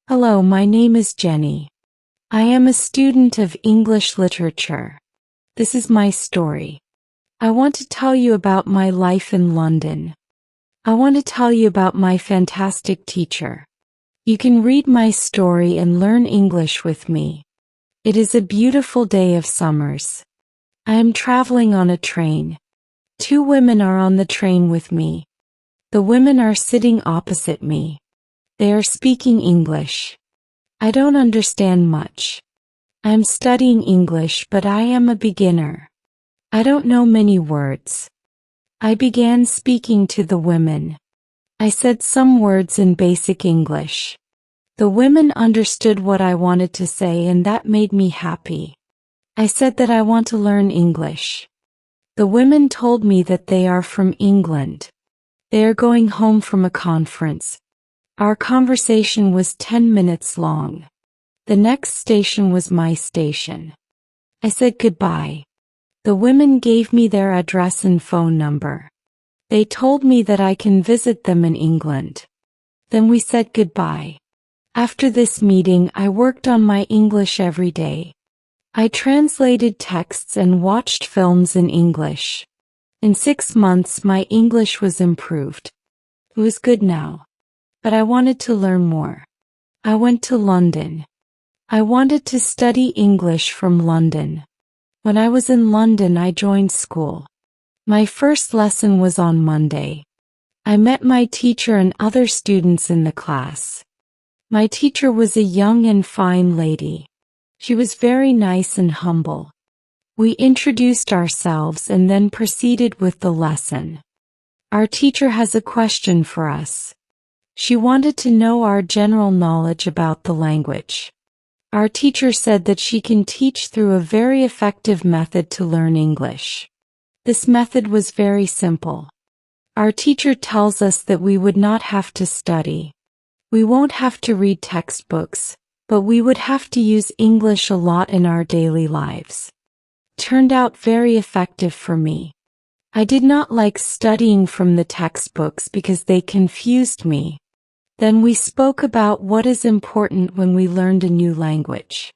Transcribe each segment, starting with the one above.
Hello, my name is Jenny. I am a student of English literature. This is my story. I want to tell you about my life in London. I want to tell you about my fantastic teacher. You can read my story and learn English with me. It is a beautiful day of summers. I am traveling on a train. Two women are on the train with me. The women are sitting opposite me. They are speaking English. I don't understand much. I am studying English, but I am a beginner. I don't know many words. I began speaking to the women. I said some words in basic English. The women understood what I wanted to say, and that made me happy. I said that I want to learn English. The women told me that they are from England. They are going home from a conference. Our conversation was 10 minutes long. The next station was my station. I said goodbye. The women gave me their address and phone number. They told me that I can visit them in England. Then we said goodbye. After this meeting, I worked on my English every day. I translated texts and watched films in English. In 6 months, my English was improved. It was good now. But I wanted to learn more. I went to London. I wanted to study English from London. When I was in London, I joined school. My first lesson was on Monday. I met my teacher and other students in the class. My teacher was a young and fine lady. She was very nice and humble. We introduced ourselves and then proceeded with the lesson. Our teacher has a question for us. She wanted to know our general knowledge about the language. Our teacher said that she can teach through a very effective method to learn English. This method was very simple. Our teacher tells us that we would not have to study. We won't have to read textbooks, but we would have to use English a lot in our daily lives. Turned out very effective for me. I did not like studying from the textbooks because they confused me. Then we spoke about what is important when we learned a new language.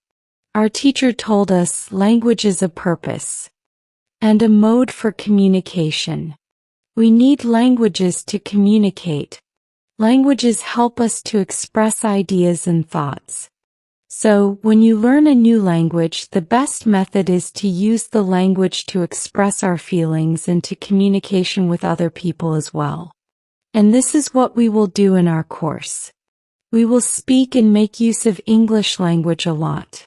Our teacher told us language is a purpose and a mode for communication. We need languages to communicate. Languages help us to express ideas and thoughts. So, when you learn a new language, the best method is to use the language to express our feelings and to communication with other people as well. And this is what we will do in our course. We will speak and make use of English language a lot.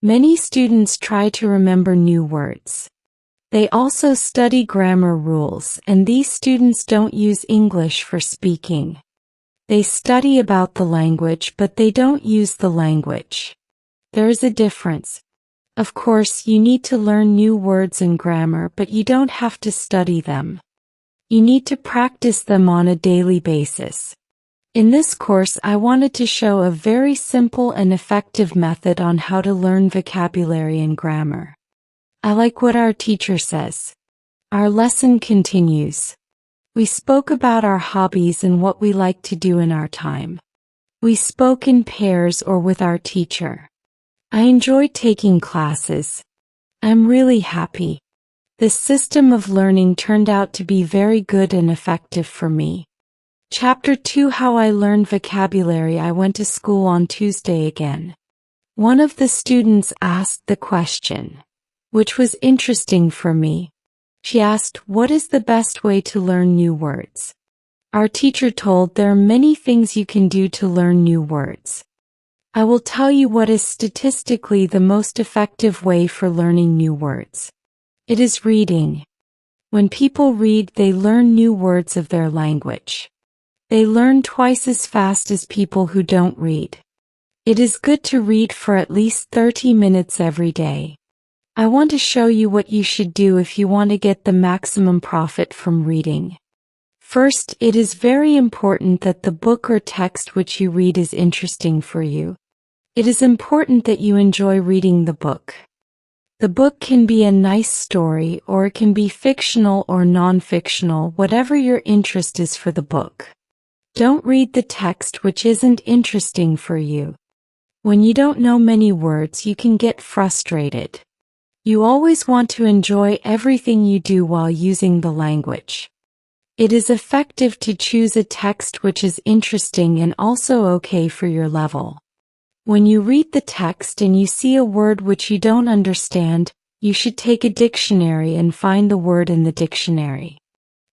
Many students try to remember new words. They also study grammar rules, and these students don't use English for speaking. They study about the language, but they don't use the language. There is a difference. Of course, you need to learn new words and grammar, but you don't have to study them. You need to practice them on a daily basis. In this course, I wanted to show a very simple and effective method on how to learn vocabulary and grammar. I like what our teacher says. Our lesson continues. We spoke about our hobbies and what we like to do in our time. We spoke in pairs or with our teacher. I enjoyed taking classes. I'm really happy. This system of learning turned out to be very good and effective for me. Chapter 2: How I Learned Vocabulary. I went to school on Tuesday again. One of the students asked the question, which was interesting for me. She asked, what is the best way to learn new words? Our teacher told there are many things you can do to learn new words. I will tell you what is statistically the most effective way for learning new words. It is reading. When people read, they learn new words of their language. They learn twice as fast as people who don't read. It is good to read for at least 30 minutes every day. I want to show you what you should do if you want to get the maximum profit from reading. First, it is very important that the book or text which you read is interesting for you. It is important that you enjoy reading the book. The book can be a nice story, or it can be fictional or non-fictional, whatever your interest is for the book. Don't read the text which isn't interesting for you. When you don't know many words, you can get frustrated. You always want to enjoy everything you do while using the language. It is effective to choose a text which is interesting and also okay for your level. When you read the text and you see a word which you don't understand, you should take a dictionary and find the word in the dictionary.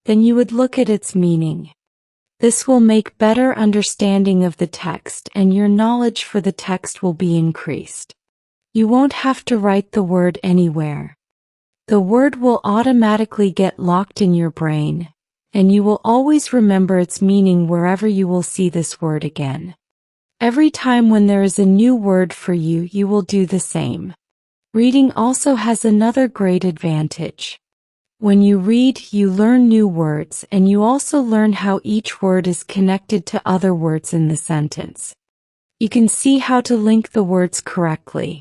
Then you would look at its meaning. This will make better understanding of the text, and your knowledge for the text will be increased. You won't have to write the word anywhere. The word will automatically get locked in your brain, and you will always remember its meaning wherever you will see this word again. Every time when there is a new word for you, you will do the same. Reading also has another great advantage. When you read, you learn new words, and you also learn how each word is connected to other words in the sentence. You can see how to link the words correctly.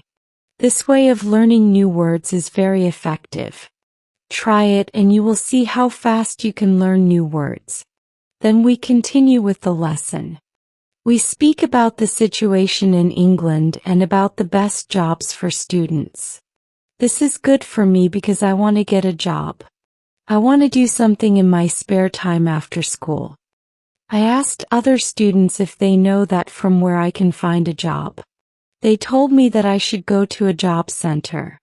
This way of learning new words is very effective. Try it and you will see how fast you can learn new words. Then we continue with the lesson. We speak about the situation in England and about the best jobs for students. This is good for me because I want to get a job. I want to do something in my spare time after school. I asked other students if they know that from where I can find a job. They told me that I should go to a job center.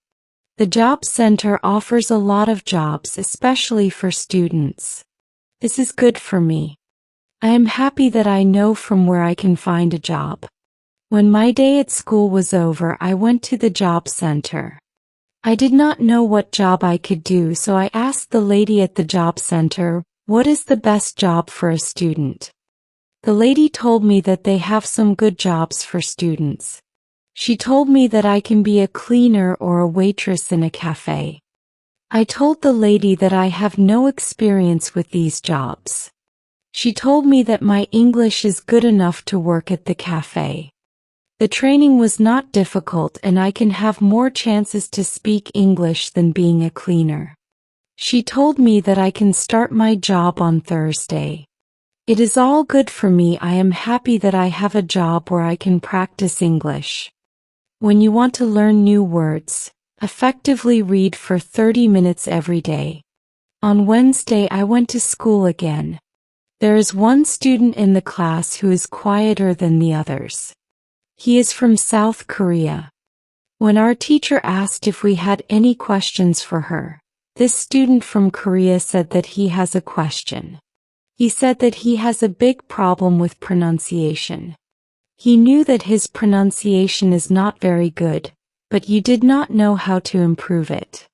The job center offers a lot of jobs, especially for students. This is good for me. I am happy that I know from where I can find a job. When my day at school was over, I went to the job center. I did not know what job I could do, so I asked the lady at the job center, "What is the best job for a student?" The lady told me that they have some good jobs for students. She told me that I can be a cleaner or a waitress in a cafe. I told the lady that I have no experience with these jobs. She told me that my English is good enough to work at the cafe. The training was not difficult and I can have more chances to speak English than being a cleaner. She told me that I can start my job on Thursday. It is all good for me. I am happy that I have a job where I can practice English. When you want to learn new words, effectively read for 30 minutes every day. On Wednesday I went to school again. There is one student in the class who is quieter than the others. He is from South Korea. When our teacher asked if we had any questions for her, this student from Korea said that he has a question. He said that he has a big problem with pronunciation. He knew that his pronunciation is not very good, but you did not know how to improve it.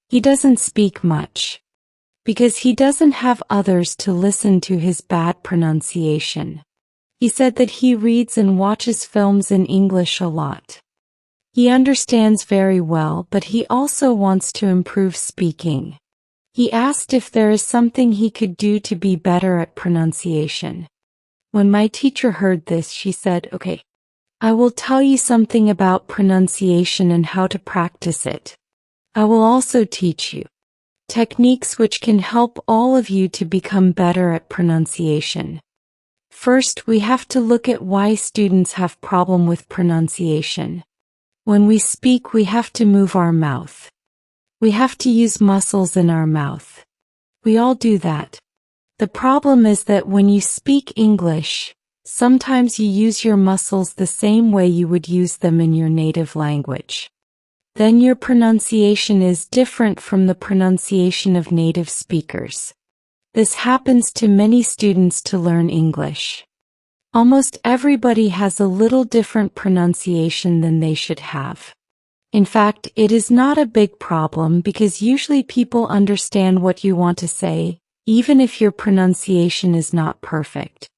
He doesn't speak much, because he doesn't have others to listen to his bad pronunciation. He said that he reads and watches films in English a lot. He understands very well, but he also wants to improve speaking. He asked if there is something he could do to be better at pronunciation. When my teacher heard this, she said, "Okay, I will tell you something about pronunciation and how to practice it. I will also teach you techniques which can help all of you to become better at pronunciation." First, we have to look at why students have problem with pronunciation. When we speak, we have to move our mouth. We have to use muscles in our mouth. We all do that. The problem is that when you speak English, sometimes you use your muscles the same way you would use them in your native language. Then your pronunciation is different from the pronunciation of native speakers. This happens to many students to learn English. Almost everybody has a little different pronunciation than they should have. In fact, it is not a big problem because usually people understand what you want to say, even if your pronunciation is not perfect.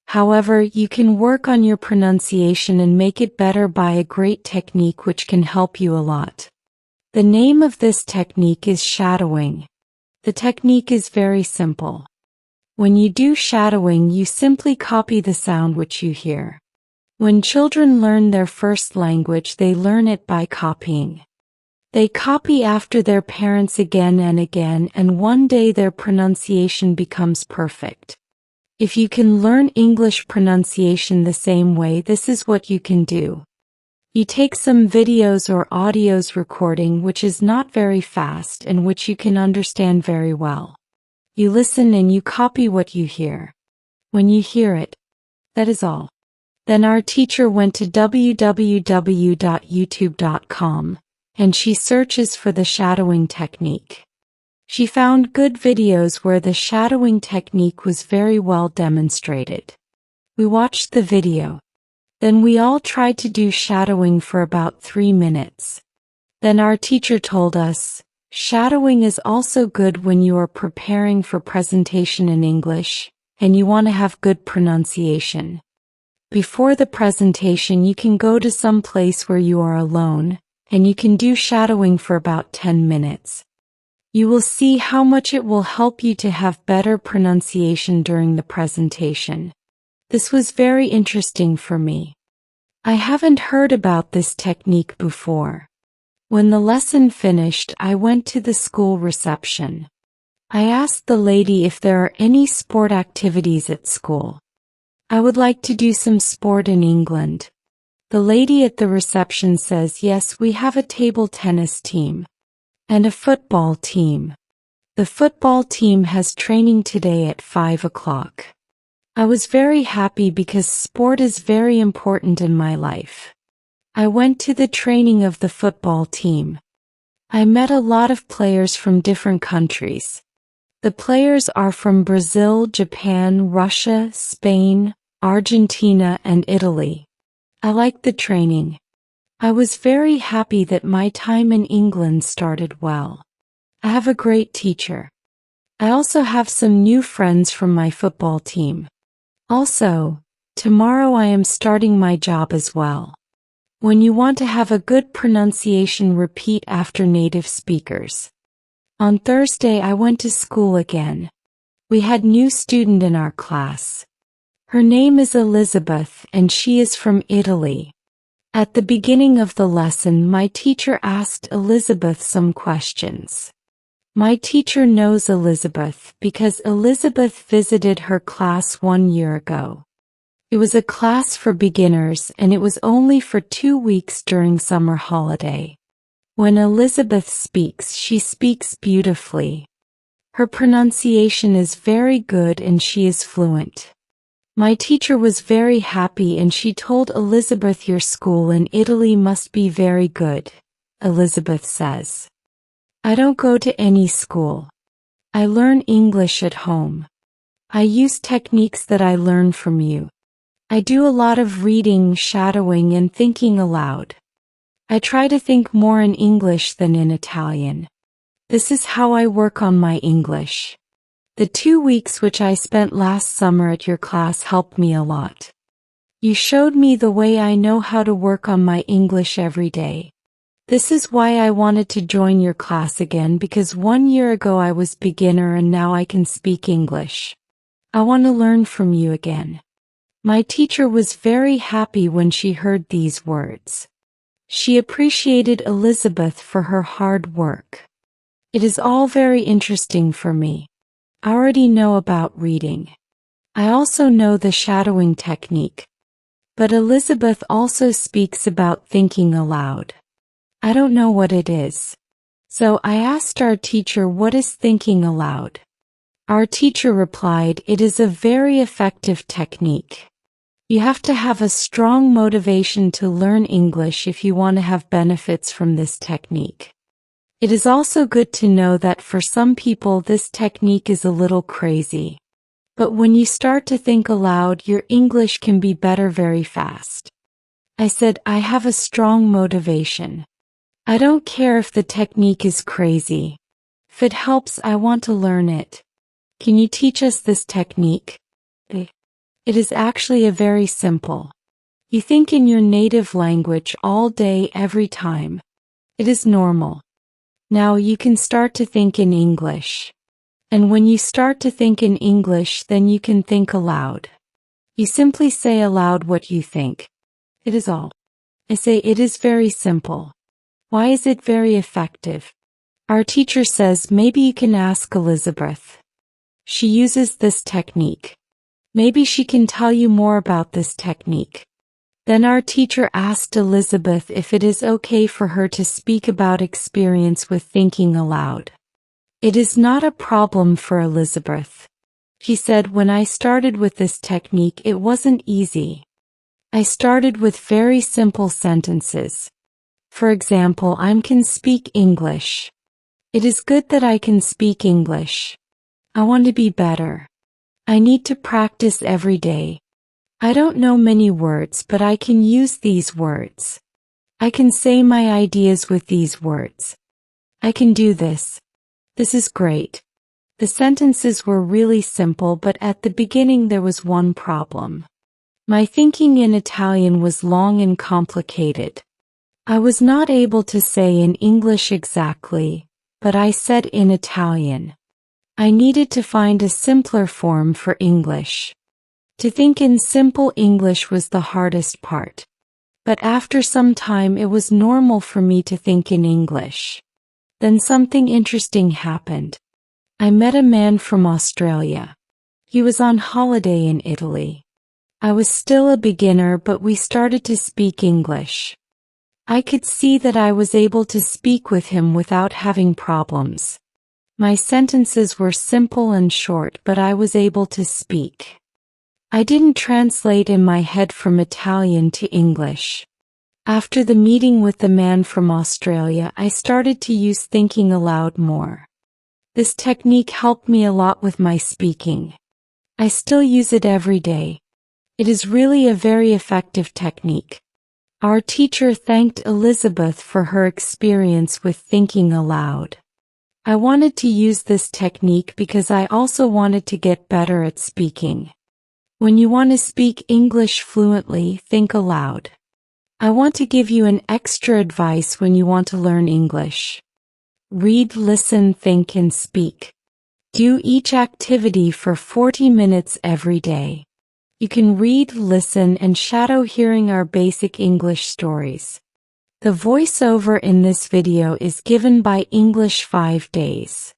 However, you can work on your pronunciation and make it better by a great technique which can help you a lot. The name of this technique is shadowing. The technique is very simple. When you do shadowing, you simply copy the sound which you hear. When children learn their first language, they learn it by copying. They copy after their parents again and again, and one day their pronunciation becomes perfect. If you can learn English pronunciation the same way, this is what you can do. You take some videos or audios recording which is not very fast and which you can understand very well. You listen and you copy what you hear. When you hear it, that is all. Then our teacher went to www.youtube.com and she searches for the shadowing technique. She found good videos where the shadowing technique was very well demonstrated. We watched the video. Then we all tried to do shadowing for about 3 minutes. Then our teacher told us, shadowing is also good when you are preparing for presentation in English, and you want to have good pronunciation. Before the presentation you can go to some place where you are alone, and you can do shadowing for about 10 minutes. You will see how much it will help you to have better pronunciation during the presentation. This was very interesting for me. I haven't heard about this technique before. When the lesson finished, I went to the school reception. I asked the lady if there are any sport activities at school. I would like to do some sport in England. The lady at the reception says, yes, we have a table tennis team. And a football team. The football team has training today at 5 o'clock. I was very happy because sport is very important in my life. I went to the training of the football team. I met a lot of players from different countries. The players are from Brazil, Japan, Russia, Spain, Argentina, and Italy. I liked the training. I was very happy that my time in England started well. I have a great teacher. I also have some new friends from my football team. Also, tomorrow I am starting my job as well. When you want to have a good pronunciation, repeat after native speakers. On Thursday I went to school again. We had new student in our class. Her name is Elizabeth and she is from Italy. At the beginning of the lesson, my teacher asked Elizabeth some questions. My teacher knows Elizabeth because Elizabeth visited her class 1 year ago. It was a class for beginners and it was only for 2 weeks during summer holiday. When Elizabeth speaks, she speaks beautifully. Her pronunciation is very good and she is fluent. My teacher was very happy and she told Elizabeth, your school in Italy must be very good. Elizabeth says, I don't go to any school. I learn English at home. I use techniques that I learn from you. I do a lot of reading, shadowing, and thinking aloud. I try to think more in English than in Italian. This is how I work on my English. The 2 weeks which I spent last summer at your class helped me a lot. You showed me the way I know how to work on my English every day. This is why I wanted to join your class again, because 1 year ago I was beginner and now I can speak English. I want to learn from you again. My teacher was very happy when she heard these words. She appreciated Elizabeth for her hard work. It is all very interesting for me. I already know about reading. I also know the shadowing technique. But Elizabeth also speaks about thinking aloud. I don't know what it is. So I asked our teacher, what is thinking aloud? Our teacher replied, it is a very effective technique. You have to have a strong motivation to learn English if you want to have benefits from this technique. It is also good to know that for some people this technique is a little crazy. But when you start to think aloud, your English can be better very fast. I said, I have a strong motivation. I don't care if the technique is crazy. If it helps, I want to learn it. Can you teach us this technique? It is actually a very simple. You think in your native language all day, every time. It is normal. Now you can start to think in English. And when you start to think in English, then you can think aloud. You simply say aloud what you think. It is all. I say it is very simple. Why is it very effective? Our teacher says maybe you can ask Elizabeth. She uses this technique. Maybe she can tell you more about this technique. Then our teacher asked Elizabeth if it is okay for her to speak about experience with thinking aloud. It is not a problem for Elizabeth. She said, when I started with this technique, it wasn't easy. I started with very simple sentences. For example, I can speak English. It is good that I can speak English. I want to be better. I need to practice every day. I don't know many words, but I can use these words. I can say my ideas with these words. I can do this. This is great. The sentences were really simple, but at the beginning there was one problem. My thinking in Italian was long and complicated. I was not able to say in English exactly, but I said in Italian. I needed to find a simpler form for English. To think in simple English was the hardest part. But after some time it was normal for me to think in English. Then something interesting happened. I met a man from Australia. He was on holiday in Italy. I was still a beginner, but we started to speak English. I could see that I was able to speak with him without having problems. My sentences were simple and short, but I was able to speak. I didn't translate in my head from Italian to English. After the meeting with the man from Australia, I started to use thinking aloud more. This technique helped me a lot with my speaking. I still use it every day. It is really a very effective technique. Our teacher thanked Elizabeth for her experience with thinking aloud. I wanted to use this technique because I also wanted to get better at speaking. When you want to speak English fluently, think aloud. I want to give you an extra advice when you want to learn English. Read, listen, think, and speak. Do each activity for 40 minutes every day. You can read, listen, and shadow hearing our basic English stories. The voiceover in this video is given by English 5 Days.